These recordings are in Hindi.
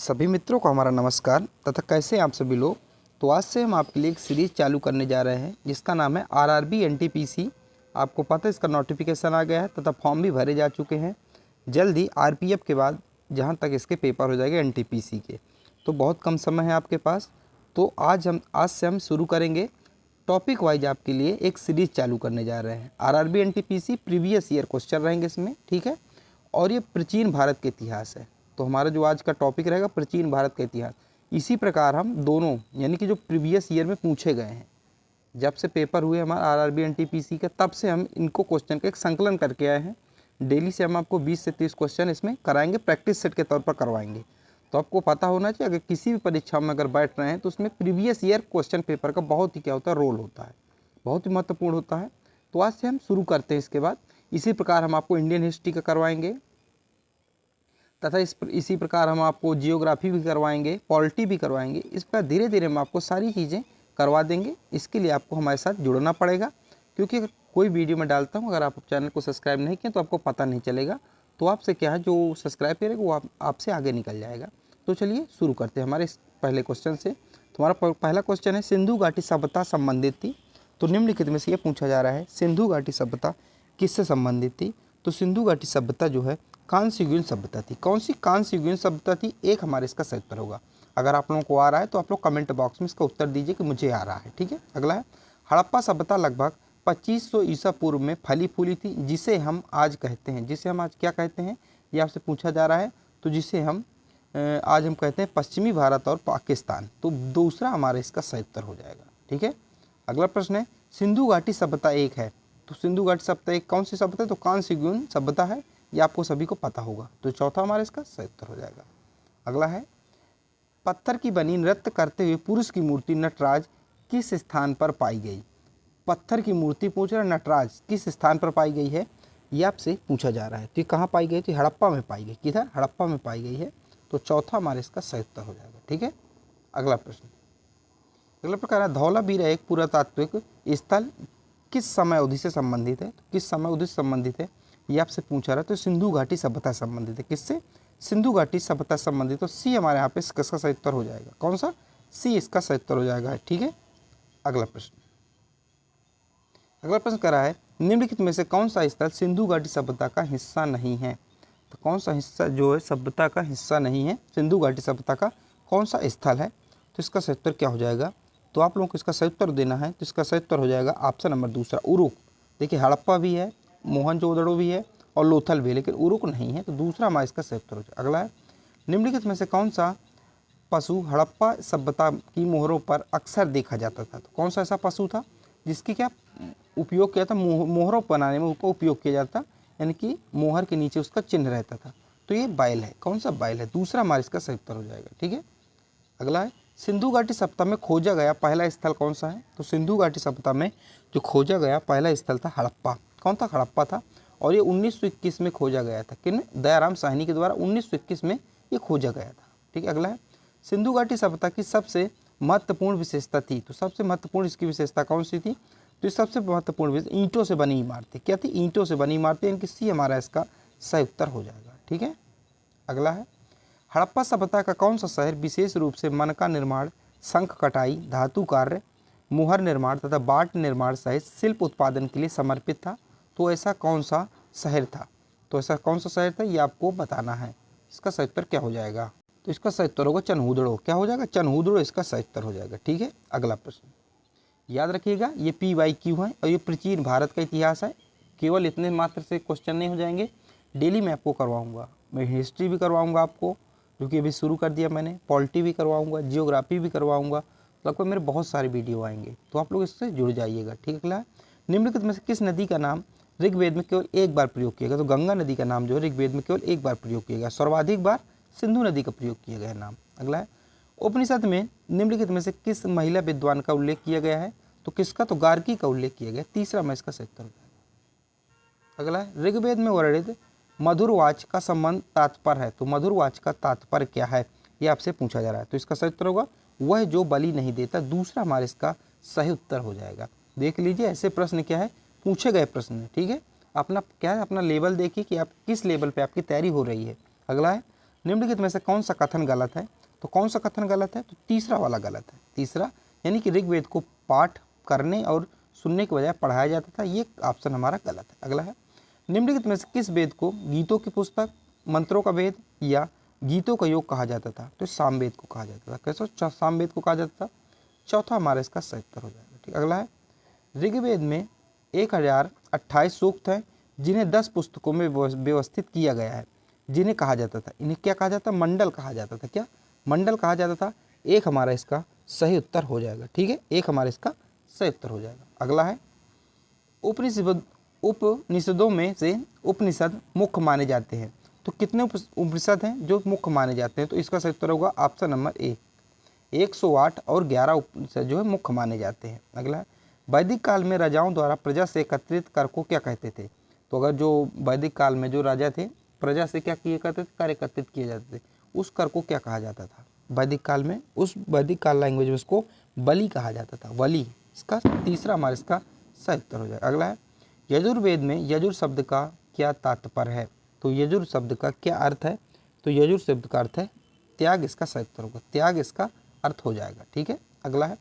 सभी मित्रों को हमारा नमस्कार तथा कैसे हैं आप सभी लोग। तो आज से हम आपके लिए एक सीरीज़ चालू करने जा रहे हैं जिसका नाम है आरआरबी एनटीपीसी। आपको पता है इसका नोटिफिकेशन आ गया है तथा फॉर्म भी भरे जा चुके हैं। जल्द ही आरपीएफ के बाद जहां तक इसके पेपर हो जाएंगे एनटीपीसी के, तो बहुत कम समय है आपके पास। तो आज से हम शुरू करेंगे टॉपिक वाइज आपके लिए एक सीरीज़ चालू करने जा रहे हैं। RRB NTPC previous year question रहेंगे इसमें, ठीक है। और ये प्राचीन भारत के इतिहास है। तो हमारा जो आज का टॉपिक रहेगा प्राचीन भारत का इतिहास। इसी प्रकार हम दोनों यानी कि जो प्रीवियस ईयर में पूछे गए हैं, जब से पेपर हुए हमारा आरआरबी एनटीपीसी का, तब से हम इनको क्वेश्चन का एक संकलन करके आए हैं। डेली से हम आपको 20 से 30 क्वेश्चन इसमें कराएंगे, प्रैक्टिस सेट के तौर पर करवाएंगे। तो आपको पता होना चाहिए अगर किसी भी परीक्षा में अगर बैठ रहे हैं तो उसमें प्रीवियस ईयर क्वेश्चन पेपर का बहुत ही क्या होता है, रोल होता है, बहुत ही महत्वपूर्ण होता है। तो आज से हम शुरू करते हैं। इसके बाद इसी प्रकार हम आपको इंडियन हिस्ट्री का करवाएंगे तथा इसी प्रकार हम आपको जियोग्राफी भी करवाएंगे, पॉलिटी भी करवाएंगे। इस प्रकार धीरे धीरे हम आपको सारी चीज़ें करवा देंगे। इसके लिए आपको हमारे साथ जुड़ना पड़ेगा, क्योंकि अगर कोई वीडियो मैं डालता हूं, अगर आप चैनल को सब्सक्राइब नहीं किए तो आपको पता नहीं चलेगा। तो आपसे क्या है, जो सब्सक्राइब करेगा वो आपसे आगे निकल जाएगा। तो चलिए शुरू करते हैं हमारे इस पहले क्वेश्चन से। तुम्हारा पहला क्वेश्चन है, सिंधु घाटी सभ्यता संबंधित थी। तो निम्नलिखित में से ये पूछा जा रहा है, सिंधु घाटी सभ्यता किससे संबंधित थी। तो सिंधु घाटी सभ्यता जो है कांस्ययुगीन सभ्यता थी। कौन सी कांस्ययुगीन सभ्यता थी, एक हमारे इसका सही उत्तर होगा। अगर आप लोगों को आ रहा है तो आप लोग कमेंट बॉक्स में इसका उत्तर दीजिए कि मुझे आ रहा है, ठीक है। अगला है, हड़प्पा सभ्यता लगभग 2500 ईसा पूर्व में फली फूली थी, जिसे हम आज कहते हैं, जिसे हम आज क्या कहते हैं, ये आपसे पूछा जा रहा है। तो जिसे हम आज हम कहते हैं पश्चिमी भारत और पाकिस्तान। तो दूसरा हमारा इसका सही उत्तर हो जाएगा, ठीक है। अगला प्रश्न है, सिंधु घाटी सभ्यता एक है। तो सिंधु घाटी सभ्यता एक कौन सी सभ्यता है, तो कांस्ययुगीन सभ्यता है, ये आपको सभी को पता होगा। तो चौथा हमारा इसका सही उत्तर हो जाएगा। अगला है, पत्थर की बनी नृत्य करते हुए पुरुष की मूर्ति नटराज किस स्थान पर पाई गई। पत्थर की मूर्ति पूछ रहा, नटराज किस स्थान पर पाई गई है, ये आपसे पूछा जा रहा है। तो ये कहाँ पाई गई, तो हड़प्पा में पाई गई। किधर, हड़प्पा में पाई गई है। तो चौथा हमारे इसका सही उत्तर हो जाएगा, ठीक है। अगला प्रश्न, अगला प्रकार है, धौलावीरा एक पुरातात्विक स्थल किस समय अवधि से संबंधित है। तो किस समय अवधि से संबंधित है, ये आपसे पूछा रहा है। तो सिंधु घाटी सभ्यता संबंधित है। किससे, सिंधु घाटी सभ्यता संबंधित। तो सी हमारे यहाँ पे इसका सही उत्तर हो जाएगा। कौन सा, सी इसका सही उत्तर हो जाएगा, ठीक है। अगला प्रश्न, अगला प्रश्न करा है, निम्नलिखित में से कौन सा स्थल सिंधु घाटी सभ्यता का हिस्सा नहीं है। तो कौन सा हिस्सा जो है सभ्यता का हिस्सा नहीं है, सिंधु घाटी सभ्यता का कौन सा स्थल है। तो इसका सही उत्तर क्या हो जाएगा, तो आप लोगों को इसका सही उत्तर देना है। तो इसका सही उत्तर हो जाएगा ऑप्शन नंबर दूसरा, उरुक। देखिए हड़प्पा भी है, मोहनजोदड़ो भी है और लोथल भी है, लेकिन उरुक नहीं है। तो दूसरा हमारा इसका सही उत्तर हो जाएगा। अगला है, निम्नलिखित में से कौन सा पशु हड़प्पा सभ्यता की मोहरों पर अक्सर देखा जाता था। तो कौन सा ऐसा पशु था जिसकी क्या उपयोग किया था, मोहरों बनाने में उसका उपयोग किया जाता, यानी कि मोहर के नीचे उसका चिन्ह रहता था। तो ये बैल है। कौन सा, बैल है। दूसरा हमारा इसका सही उत्तर हो जाएगा, ठीक है। अगला है, सिंधु घाटी सभ्यता में खोजा गया पहला स्थल कौन सा है। तो सिंधु घाटी सभ्यता में जो खोजा गया पहला स्थल था हड़प्पा। कौन था, हड़प्पा था। और ये 1921 में खोजा गया था। किन, दयाराम साहनी के द्वारा 1921 में ये खोजा गया था, ठीक है। अगला है, सिंधु घाटी सभ्यता की सबसे महत्वपूर्ण विशेषता थी। तो सबसे महत्वपूर्ण इसकी विशेषता कौन सी थी, तो सबसे महत्वपूर्ण विशेषता ईंटों से बनी इमारतें। क्या थी, ईंटों से बनी इमारतें, इनकी सी हमारा इसका सही उत्तर हो जाएगा, ठीक है। अगला है, हड़प्पा सभ्यता का कौन सा शहर विशेष रूप से मनका निर्माण, शंख कटाई, धातु कार्य, मुहर निर्माण तथा बाट निर्माण सहित शिल्प उत्पादन के लिए समर्पित था। तो ऐसा कौन सा शहर था, तो ऐसा कौन सा शहर था, ये आपको बताना है। इसका सही उत्तर क्या हो जाएगा, तो इसका सही उत्तर होगा चनहूदड़ो। क्या हो जाएगा, चनहूदड़ो इसका सही उत्तर हो जाएगा, ठीक है। अगला प्रश्न याद रखिएगा, ये PYQ है और ये प्राचीन भारत का इतिहास है। केवल इतने मात्र से क्वेश्चन नहीं हो जाएंगे, डेली मैं आपको करवाऊँगा। मैं हिस्ट्री भी करवाऊँगा आपको, जो कि अभी शुरू कर दिया मैंने, पॉलिटी भी करवाऊँगा, जियोग्राफी भी करवाऊँगा। तो आपको मेरे बहुत सारे वीडियो आएंगे, तो आप लोग इससे जुड़ जाइएगा, ठीक है। अगला, निम्नलिखित में से किस नदी का नाम ऋग्वेद में केवल एक बार प्रयोग किया गया। तो गंगा नदी का नाम जो है ऋग्वेद में केवल एक बार प्रयोग किया गया, सर्वाधिक बार सिंधु नदी का प्रयोग किया गया नाम। अगला है, उपनिषद में निम्नलिखित में से किस महिला विद्वान का उल्लेख किया गया है। तो किसका, तो गार्गी का उल्लेख किया गया। तीसरा मैं इसका सही उत्तर हो जाएगा। अगला है, ऋग्वेद में वर्णित मधुरवाच का संबंध तात्पर्य है। तो मधुरवाच का तात्पर्य क्या है, ये आपसे पूछा जा रहा है। तो इसका सही उत्तर होगा वह जो बलि नहीं देता। दूसरा हमारा इसका सही उत्तर हो जाएगा। देख लीजिए ऐसे प्रश्न क्या है, पूछे गए प्रश्न है, ठीक है। अपना क्या है, अपना लेवल देखिए कि आप किस लेवल पे आपकी तैयारी हो रही है। अगला है, निम्नलिखित में से कौन सा कथन गलत है? तो कौन सा कथन गलत है? तो तीसरा वाला गलत है। तीसरा यानी कि ऋग्वेद को पाठ करने और सुनने के बजाय पढ़ाया जाता था, ये ऑप्शन हमारा गलत है। अगला है, निम्नलिखित में से किस वेद को गीतों की पुस्तक, मंत्रों का वेद या गीतों का योग कहा जाता था? तो सामवेद को कहा जाता था। कैसे सामवेद को कहा जाता था? चौथा हमारा इसका सही उत्तर हो जाएगा। ठीक, अगला है, ऋग्वेद में 1028 सूक्त हैं जिन्हें 10 पुस्तकों में व्यवस्थित किया गया है, जिन्हें कहा जाता था, इन्हें क्या कहा जाता? मंडल कहा जाता था। क्या मंडल कहा जाता था? एक हमारा इसका सही उत्तर हो जाएगा। ठीक है, एक हमारा इसका सही उत्तर हो जाएगा। अगला है, उपनिषदों में से उपनिषद मुख्य माने जाते हैं। तो कितने उपनिषद हैं जो मुख्य माने जाते हैं? तो इसका सही उत्तर होगा ऑप्शन नंबर ए, 108 और 11 उपनिषद जो है मुख्य माने जाते हैं। अगला है, वैदिक काल में राजाओं द्वारा प्रजा से एकत्रित कर को क्या कहते थे? तो अगर जो वैदिक काल में जो राजा थे प्रजा से क्या किए करते थे? कर एकत्रित किए जाते थे, उस कर को क्या कहा जाता था वैदिक काल में? उस वैदिक काल लैंग्वेज में उसको बलि कहा जाता था, बलि। इसका तीसरा हमारा इसका सही उत्तर हो जाएगा। अगला है, यजुर्वेद में यजुर शब्द का क्या तात्पर्य है? तो यजुर शब्द का क्या अर्थ है? तो यजुर शब्द का अर्थ है त्याग, इसका सही उत्तर होगा, त्याग इसका अर्थ हो जाएगा। ठीक है, अगला है,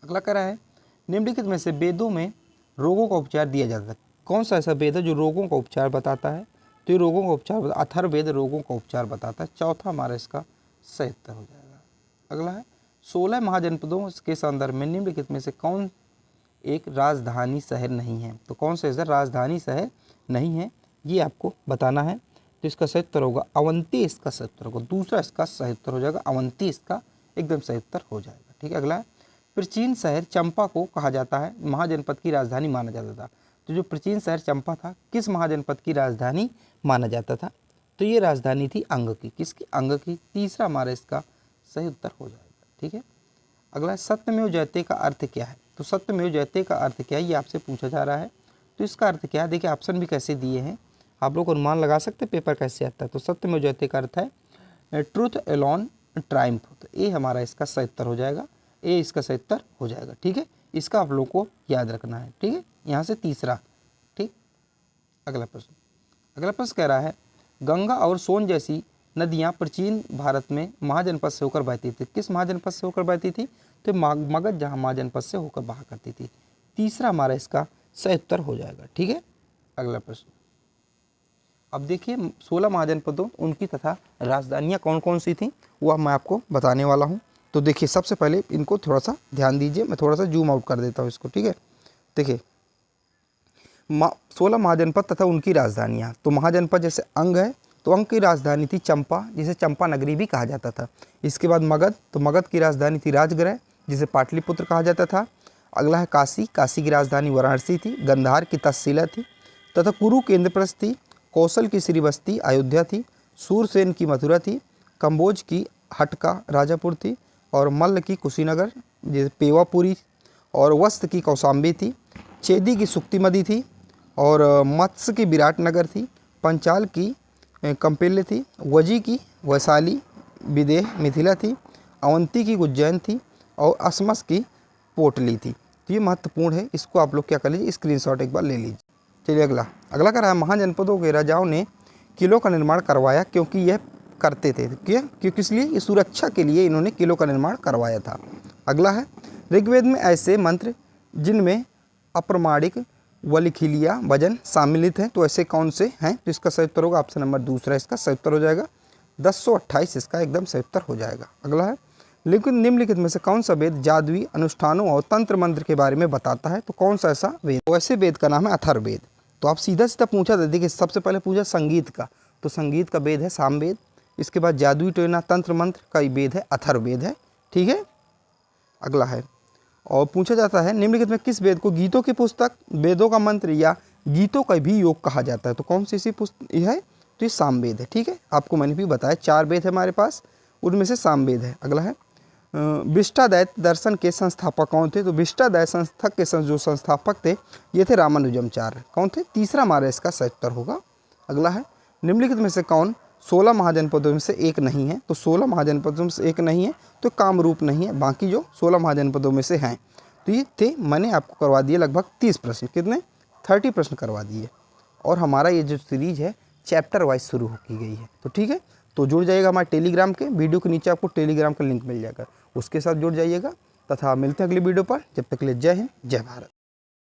अगला कह रहा है, निम्नलिखित में से वेदों में रोगों का उपचार दिया जाता है। कौन सा ऐसा वेद है जो रोगों का उपचार बताता है? तो ये रोगों का उपचार अथर्ववेद रोगों का उपचार बताता है। चौथा हमारा इसका सही उत्तर हो जाएगा। अगला है, 16 महाजनपदों के संदर्भ में निम्नलिखित में से कौन एक राजधानी शहर नहीं है? तो कौन सा ऐसा राजधानी शहर नहीं है, ये आपको बताना है। तो इसका सही उत्तर होगा अवंती, इसका सही उत्तर होगा दूसरा, इसका सही उत्तर हो जाएगा अवंती, इसका एकदम सही उत्तर हो जाएगा। ठीक है, अगला है, प्राचीन शहर चंपा को कहा जाता है महाजनपद की राजधानी माना जाता था। तो जो प्राचीन शहर चंपा था किस महाजनपद की राजधानी माना जाता था? तो ये राजधानी थी अंग की। किसकी? अंग की। तीसरा हमारा इसका सही उत्तर हो जाएगा। ठीक है, अगला, सत्यमेव जयते का अर्थ क्या है? तो सत्यमेव जयते का अर्थ क्या है, ये आपसे पूछा जा रहा है। तो इसका अर्थ क्या है? देखिए ऑप्शन भी कैसे दिए हैं, आप लोग अनुमान लगा सकते पेपर कैसे आता है। तो सत्यमेव जयते का अर्थ है ट्रूथ एलोन ट्रायम्फ। तो ए हमारा इसका सही उत्तर हो जाएगा, ए इसका सही उत्तर हो जाएगा। ठीक है, इसका आप लोग को याद रखना है। ठीक है, यहाँ से तीसरा। ठीक, अगला प्रश्न, अगला प्रश्न कह रहा है, गंगा और सोन जैसी नदियाँ प्राचीन भारत में महाजनपद से होकर बहती थी। किस महाजनपद से होकर बहती थी? तो मगध जहाँ महाजनपद से होकर बहा करती थी। तीसरा हमारा इसका सही उत्तर हो जाएगा। ठीक है, अगला प्रश्न, अब देखिए 16 महाजनपदों उनकी तथा राजधानियाँ कौन कौन सी थी वो अब मैं आपको बताने वाला हूँ। तो देखिए सबसे पहले इनको थोड़ा सा ध्यान दीजिए, मैं थोड़ा सा जूम आउट कर देता हूँ इसको। ठीक है, देखिए 16 महाजनपद तथा उनकी राजधानियाँ। तो महाजनपद जैसे अंग है, तो अंग की राजधानी थी चंपा, जिसे चंपा नगरी भी कहा जाता था। इसके बाद मगध, तो मगध की राजधानी थी राजगृह, जिसे पाटलिपुत्र कहा जाता था। अगला है काशी, काशी की राजधानी वाराणसी थी। गंधार की तक्षशिला थी तथा कुरु की इंद्रप्रस्थ थी। कौशल की श्रीवस्ती अयोध्या थी। सूरसेन की मथुरा थी। कंबोज की हटका राजापुर थी। और मल्ल की कुशीनगर जैसे पेवापुरी। और वस्त की कौशाम्बी थी। चेदी की सुक्तिमदी थी। और मत्स्य की विराटनगर थी। पंचाल की कंपिल्य थी। वजी की वैशाली विदेह मिथिला थी। अवंती की उज्जैन थी। और असमस की पोटली थी। तो ये महत्वपूर्ण है, इसको आप लोग क्या कर लीजिए, स्क्रीनशॉट एक बार ले लीजिए। चलिए अगला, अगला कह रहा है, महाजनपदों के राजाओं ने किलों का निर्माण करवाया क्योंकि यह करते थे। क्योंकि इसलिए ये सुरक्षा के लिए इन्होंने किलों का निर्माण करवाया था। अगला है, ऋग्वेद में ऐसे मंत्र जिनमें अप्रमाणिक वलिखिलिया वजन सम्मिलित हैं, तो ऐसे कौन से हैं? तो इसका सही उत्तर होगा ऑप्शन नंबर दूसरा, इसका सही उत्तर हो जाएगा 1028, इसका एकदम सही उत्तर हो जाएगा। अगला है, लेकिन निम्नलिखित में से कौन सा वेद जादुई अनुष्ठानों और तंत्र मंत्र के बारे में बताता है? तो कौन सा ऐसा वेद? तो ऐसे वेद का नाम है अथर्ववेद। तो आप सीधा सीधा पूछा था, देखिए सबसे पहले पूछा संगीत का, तो संगीत का वेद है सामवेद। इसके बाद जादुई टोना तंत्र मंत्र का वेद है अथर्ववेद है। ठीक है, अगला है, और पूछा जाता है निम्नलिखित में किस वेद को गीतों की पुस्तक, वेदों का मंत्र या गीतों का भी योग कहा जाता है? तो कौन सी पुस्तक है? तो ये सामवेद है। ठीक है, आपको मैंने भी बताया 4 वेद है हमारे पास, उनमें से सामवेद है। अगला है, विष्टाद्वैत दर्शन के संस्थापक कौन थे? तो विष्टाद्वैत संस्थक के जो संस्थापक थे ये थे रामानुजमचार्य। कौन थे? तीसरा हमारा इसका सही उत्तर होगा। अगला है, निम्नलिखित में से कौन 16 महाजनपदों में से एक नहीं है? तो 16 महाजनपदों में से एक नहीं है तो कामरूप नहीं है, बाकी जो 16 महाजनपदों में से हैं तो ये थे। मैंने आपको करवा दिए लगभग 30 प्रश्न, कितने 30 प्रश्न करवा दिए। और हमारा ये जो सीरीज है चैप्टर वाइज शुरू की गई है। तो ठीक है, तो जुड़ जाइएगा हमारे टेलीग्राम के, वीडियो के नीचे आपको टेलीग्राम का लिंक मिल जाएगा, उसके साथ जुड़ जाइएगा। तथा मिलते हैं अगली वीडियो पर, जब तक के लिए जय हिंद जय भारत।